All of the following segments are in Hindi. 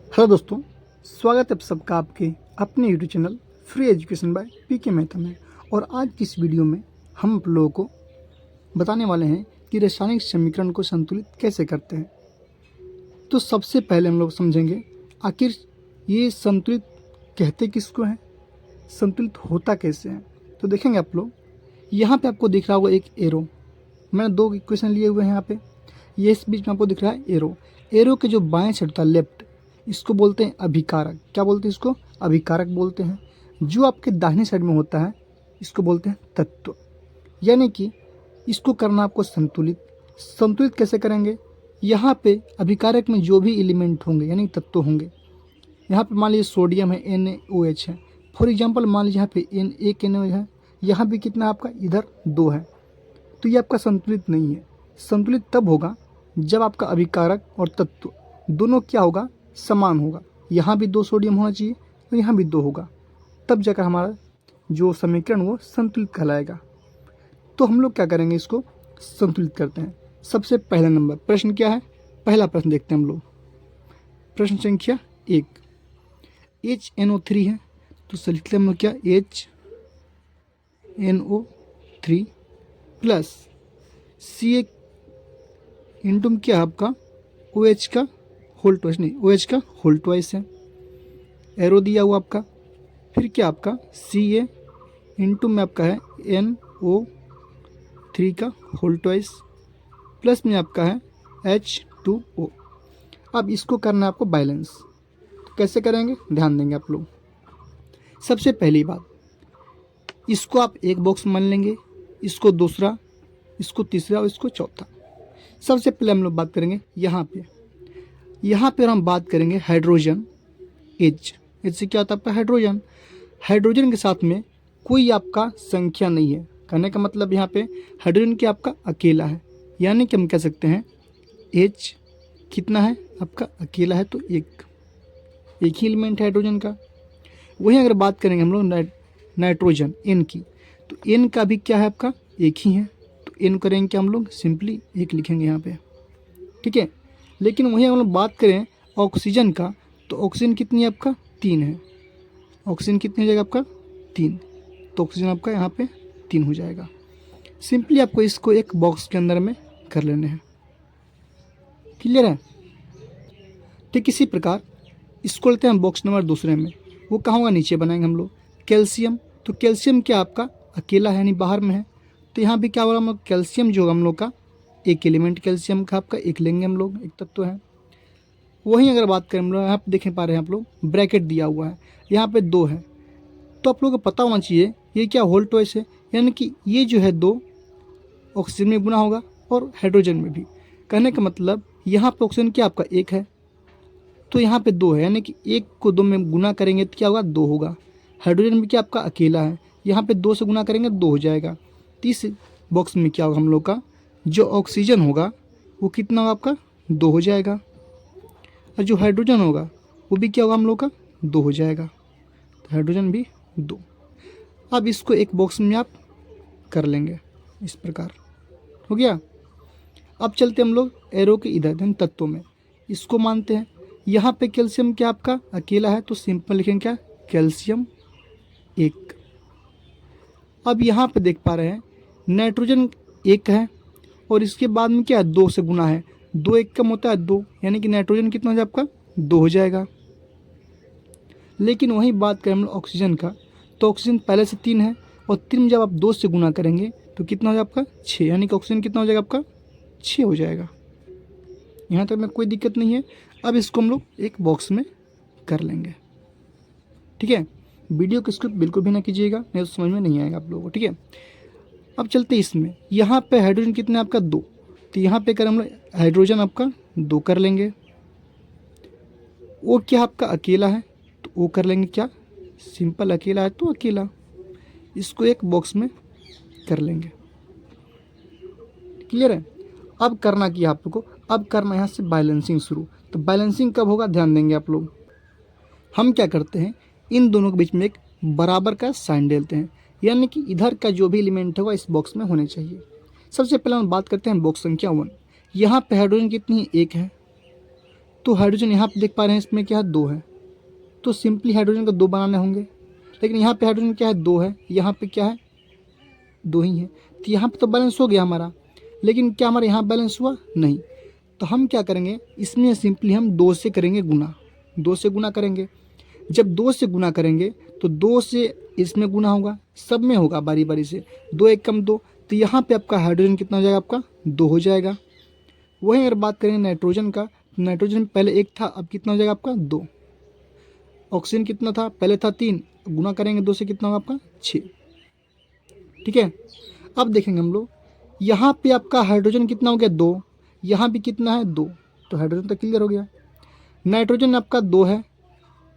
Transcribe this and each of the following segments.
हेलो दोस्तों, स्वागत है आप सबका आपके अपने YouTube channel free education by PK Mehta में। और आज की इस वीडियो में हम आप लोगों को बताने वाले हैं कि रासायनिक समीकरण को संतुलित कैसे करते हैं। तो सबसे पहले हम लोग समझेंगे आखिर ये संतुलित कहते किसको हैं, संतुलित होता कैसे है। तो देखेंगे आप लोग, यहाँ पे आपको दिख रहा होगा एक एरो। मैंने दो इक्वेशन लिए हुए हैं यहाँ पे, ये इस बीच में आपको दिख रहा है एरो। एरो के जो बाएं साइड होता है लेफ्ट, इसको बोलते हैं अभिकारक। क्या बोलते हैं इसको? अभिकारक बोलते हैं। जो आपके दाहिने साइड में होता है इसको बोलते हैं तत्व। यानी कि इसको करना आपको संतुलित। संतुलित कैसे करेंगे? यहाँ पे अभिकारक में जो भी एलिमेंट होंगे यानी तत्व होंगे, यहाँ पे मान लीजिए सोडियम है, NaOH है। फॉर एग्जांपल मान लीजिए यहाँ पे एक NaOH है, यहाँ भी कितना आपका इधर 2 है, तो ये आपका संतुलित नहीं है। संतुलित तब होगा जब आपका अभिकारक और तत्व दोनों क्या होगा? समान होगा। यहाँ भी 2 सोडियम होना चाहिए और यहाँ भी 2 होगा, तब जाकर हमारा जो समीकरण वो संतुलित कहलाएगा। तो हम लोग क्या करेंगे, इसको संतुलित करते हैं। सबसे पहला नंबर प्रश्न क्या है? पहला प्रश्न देखते हैं हम लोग। प्रश्न संख्या 1, HNO3 है, तो लिखते हैं हम लोग क्या? HNO3 प्लस Ca इंटू क्या है आपका? OH का होल ट्वाइस, नहीं OH का होल ट्वाइस है, एरो दिया हुआ आपका। फिर क्या आपका? Ca इंटू में आपका है NO3 का होल ट्वाइस प्लस में आपका है H2O। अब इसको करना है आपको बैलेंस। तो कैसे करेंगे, ध्यान देंगे आप लोग। सबसे पहली बात, इसको आप एक बॉक्स मान लेंगे, इसको दूसरा, इसको तीसरा और इसको चौथा। सबसे पहले हम लोग बात करेंगे यहाँ पे हम बात करेंगे हाइड्रोजन। एच से क्या होता है आपका? हाइड्रोजन। हाइड्रोजन के साथ में कोई आपका संख्या नहीं है। कहने का मतलब यहाँ पे हाइड्रोजन क्या आपका अकेला है, यानी कि हम कह सकते हैं एच कितना है आपका? अकेला है, तो एक ही एलिमेंट है हाइड्रोजन का। वहीं अगर बात करेंगे हम लोग नाइट्रोजन एन की, तो एन का भी क्या है आपका? एक ही है, तो एन करेंगे क्या हम लोग? सिंपली एक लिखेंगे यहाँ पे, ठीक है। लेकिन वहीं हम लोग बात करें ऑक्सीजन का, तो ऑक्सीजन कितनी है आपका? 3 है। ऑक्सीजन कितनी हो जाएगा आपका? 3। तो ऑक्सीजन आपका यहाँ पे 3 हो जाएगा। सिंपली आपको इसको एक बॉक्स के अंदर में कर लेने हैं। क्लियर है? ठीक इसी प्रकार इसको लेते हैं बॉक्स नंबर दूसरे में। वो कहाँ होगा? नीचे बनाएंगे हम लोग। कैल्शियम, तो कैल्शियम क्या आपका? अकेला है, यानी बाहर में है। तो यहाँ भी क्या होगा? हम लोग कैल्शियम जो होगा हम लोग का एक एलिमेंट कैल्शियम का आपका एक लेंगे हम लोग, एक तत्व है। वहीं अगर बात करें हम लोग, यहाँ पे देख पा रहे हैं आप लोग ब्रैकेट दिया हुआ है, यहाँ पे 2 है। तो आप लोगों को पता होना चाहिए ये क्या होल ट्वाइस है, यानी कि ये जो है 2 ऑक्सीजन में गुना होगा और हाइड्रोजन में भी। कहने का मतलब यहाँ पे ऑक्सीजन क्या आपका 1 है, तो यहाँ पे 2 है, यानी कि 1 को 2 में गुना करेंगे तो क्या होगा? 2 होगा। हाइड्रोजन में क्या आपका अकेला है, यहाँ पे 2 से गुना करेंगे 2 हो जाएगा। तीस बॉक्स में क्या होगा हम लोग का? जो ऑक्सीजन होगा वो कितना होगा आपका? 2 हो जाएगा। और जो हाइड्रोजन होगा वो भी क्या होगा हम लोग का? 2 हो जाएगा। तो हाइड्रोजन भी 2। अब इसको एक बॉक्स में आप कर लेंगे, इस प्रकार हो गया। अब चलते हम लोग एरो के इधर धन तत्वों में, इसको मानते हैं। यहाँ पे कैल्शियम क्या आपका अकेला है, तो सिंपल लिखेंगे क्या? कैल्शियम 1। अब यहाँ पे देख पा रहे हैं नाइट्रोजन 1 है और इसके बाद में क्या है? 2 से गुना है, 2 1 कम होता है 2, यानी कि नाइट्रोजन कितना हो जाए आपका? 2 हो जाएगा। लेकिन वहीं बात करें हम लोग ऑक्सीजन का, तो ऑक्सीजन पहले से 3 है और 3 में जब आप 2 से गुना करेंगे तो कितना हो जाएगा आपका? 6, यानी कि ऑक्सीजन कितना हो जाएगा आपका? 6 हो जाएगा। यहाँ तक में कोई दिक्कत नहीं है। अब इसको हम लोग एक बॉक्स में कर लेंगे, ठीक है। वीडियो को स्किप बिल्कुल भी ना कीजिएगा, नहीं तो समझ में नहीं आएगा आप लोगों को, ठीक है। अब चलते इसमें, यहाँ पे हाइड्रोजन कितना आपका? 2, तो यहाँ पे कर हम लोग हाइड्रोजन आपका 2 कर लेंगे। वो क्या आपका अकेला है, तो वो कर लेंगे क्या? सिंपल अकेला है तो अकेला, इसको एक बॉक्स में कर लेंगे। क्लियर है? अब करना क्या आप लोग को? अब करना यहाँ से बैलेंसिंग शुरू। तो बैलेंसिंग कब होगा, ध्यान देंगे आप लोग। हम क्या करते हैं, इन दोनों के बीच में एक बराबर का साइन डालते हैं, यानी कि इधर का जो भी एलिमेंट होगा इस बॉक्स में होने चाहिए। सबसे पहले हम बात करते हैं बॉक्स संख्या 1। यहाँ पे हाइड्रोजन कितनी है? 1 है, तो हाइड्रोजन यहाँ पे देख पा रहे हैं इसमें क्या है 2 है, तो सिंपली हाइड्रोजन को 2 बनाने होंगे। लेकिन यहाँ पे हाइड्रोजन क्या है 2 है, यहाँ पे क्या है 2 ही है, तो यहाँ पे तो बैलेंस हो गया हमारा। लेकिन क्या हमारे यहाँ बैलेंस हुआ? नहीं। तो हम क्या करेंगे, इसमें सिंपली हम 2 से करेंगे गुना, 2 से गुना करेंगे। जब 2 से गुना करेंगे तो 2 से इसमें गुना होगा, सब में होगा बारी बारी से, 2 एक कम 2, तो यहाँ पे आपका हाइड्रोजन कितना हो जाएगा, आपका 2 हो जाएगा। वहीं अगर बात करें नाइट्रोजन का, नाइट्रोजन पहले 1 था, अब कितना हो जाएगा आपका 2। ऑक्सीजन कितना था, पहले था 3, गुना करेंगे 2 से कितना होगा आपका 6। ठीक है, अब देखेंगे हम लोग यहाँ पे आपका हाइड्रोजन कितना हो गया 2, यहाँ भी कितना है 2, तो हाइड्रोजन तो क्लियर हो गया। नाइट्रोजन आपका 2 है,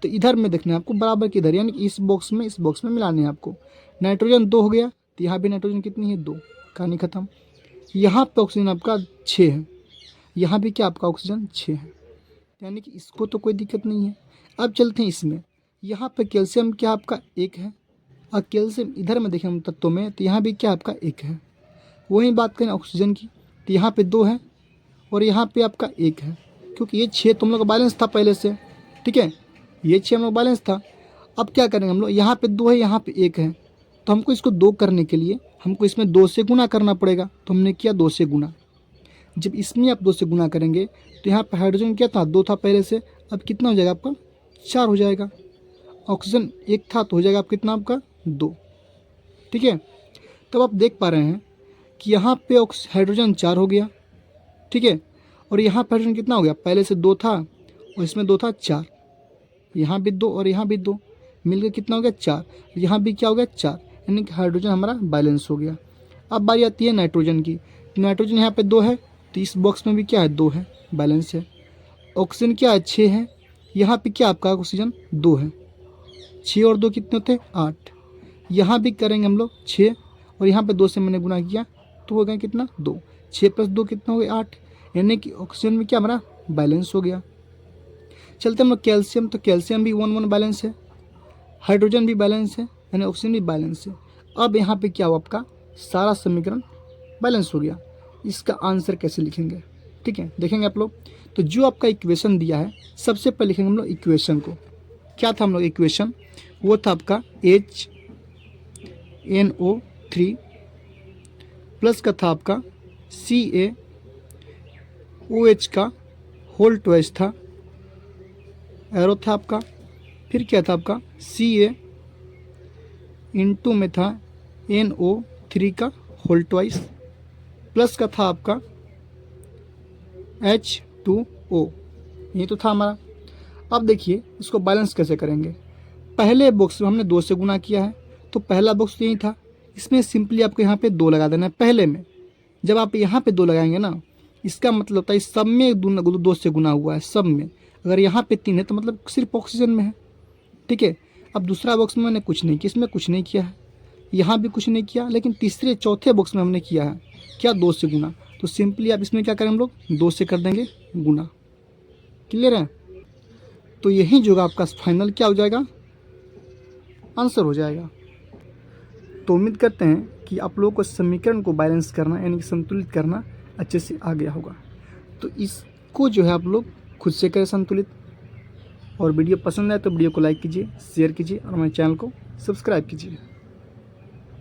तो इधर में देखना है आपको बराबर किधर, यानी कि इस बॉक्स में मिलाने हैं आपको। नाइट्रोजन 2 हो गया, तो यहाँ भी नाइट्रोजन कितनी है 2, कहानी खत्म। यहाँ पे ऑक्सीजन आपका 6 है, यहाँ भी क्या आपका ऑक्सीजन 6 है, यानी कि इसको तो कोई दिक्कत नहीं है। अब चलते हैं इसमें, यहाँ पे कैल्शियम क्या आपका 1 है, और कैल्शियम इधर में देखें हम तत्वों में, तो यहाँ भी क्या आपका 1 है। वहीं बात करें ऑक्सीजन की, तो यहाँ पे 2 है और यहाँ पे आपका 1 है, क्योंकि ये 6 तो हम लोग का बैलेंस था पहले से। ठीक है, ये 6 हम लोग बैलेंस था। अब क्या करेंगे हम लोग, यहाँ पे 2 है, यहाँ पे 1 है, तो हमको इसको 2 करने के लिए हमको इसमें 2 से गुना करना पड़ेगा। तो हमने किया 2 से गुना। जब इसमें आप 2 से गुना करेंगे तो यहाँ पे हाइड्रोजन क्या था 2 था पहले से, अब कितना हो जाएगा आपका 4 हो जाएगा। ऑक्सीजन 1 था तो हो जाएगा आप कितना आपका 2। ठीक है, तब आप देख पा रहे हैं कि यहाँ पे हाइड्रोजन 4 हो गया। ठीक है, और यहाँ पे हाइड्रोजन कितना हो गया, पहले से 2 था और इसमें 2 था 4, यहाँ भी 2 और यहाँ भी 2, मिलकर कितना हो गया 4, यहाँ भी क्या हो गया 4, यानी कि हाइड्रोजन हमारा बैलेंस हो गया। अब बारी आती है नाइट्रोजन की। नाइट्रोजन यहाँ पे 2 है, तो इस बॉक्स में भी क्या है 2 है, बैलेंस है। ऑक्सीजन क्या है 6 है, यहाँ पे क्या आपका ऑक्सीजन 2 है, 6 और 2 कितने होते हैं 8। यहाँ भी करेंगे हम लोग 6 और यहाँ पे 2 से मैंने गुना किया तो हो गया कितना 2, 6 + 2 कितना हो गया 8, यानी कि ऑक्सीजन में क्या हमारा बैलेंस हो गया। चलते हम लोग कैल्शियम, तो कैल्शियम भी 1 1 बैलेंस है, हाइड्रोजन भी बैलेंस है, यानी ऑक्सीजन भी बैलेंस है। अब यहाँ पे क्या हुआ, आपका सारा समीकरण बैलेंस हो गया। इसका आंसर कैसे लिखेंगे, ठीक है देखेंगे आप लोग। तो जो आपका इक्वेशन दिया है, सबसे पहले लिखेंगे हम लोग इक्वेशन को। क्या था हम लोग इक्वेशन, वो था आपका HNO3 प्लस का था आपका CaOH का होल ट्वाइस था, एरो था आपका। फिर क्या था आपका Ca इंटू में था NO3 का होल ट्वाइस, प्लस का था आपका H2O, ये तो था हमारा। अब देखिए इसको बैलेंस कैसे करेंगे। पहले बॉक्स में हमने 2 से गुना किया है, तो पहला बॉक्स तो यही था, इसमें सिंपली आपको यहाँ पे 2 लगा देना है पहले में। जब आप यहाँ पे 2 लगाएंगे ना, इसका मतलब होता है इस सब में 2 से गुना हुआ है सब में। अगर यहाँ पे 3 है तो मतलब सिर्फ ऑक्सीजन में है। ठीक है, अब दूसरा बॉक्स में मैंने कुछ नहीं किया, इसमें कुछ नहीं किया है, यहाँ भी कुछ नहीं किया, लेकिन तीसरे चौथे बॉक्स में हमने किया है क्या 2 से गुना। तो सिंपली आप इसमें क्या करें हम लोग 2 से कर देंगे गुना। क्लियर है, तो यही जो आपका फाइनल क्या हो जाएगा, आंसर हो जाएगा। तो उम्मीद करते हैं कि आप लोगों को समीकरण को बैलेंस करना यानी कि संतुलित करना अच्छे से आ गया होगा। तो इसको जो है आप लोग खुद से करें संतुलित। और वीडियो पसंद आए तो वीडियो को लाइक कीजिए, शेयर कीजिए और हमारे चैनल को सब्सक्राइब कीजिए।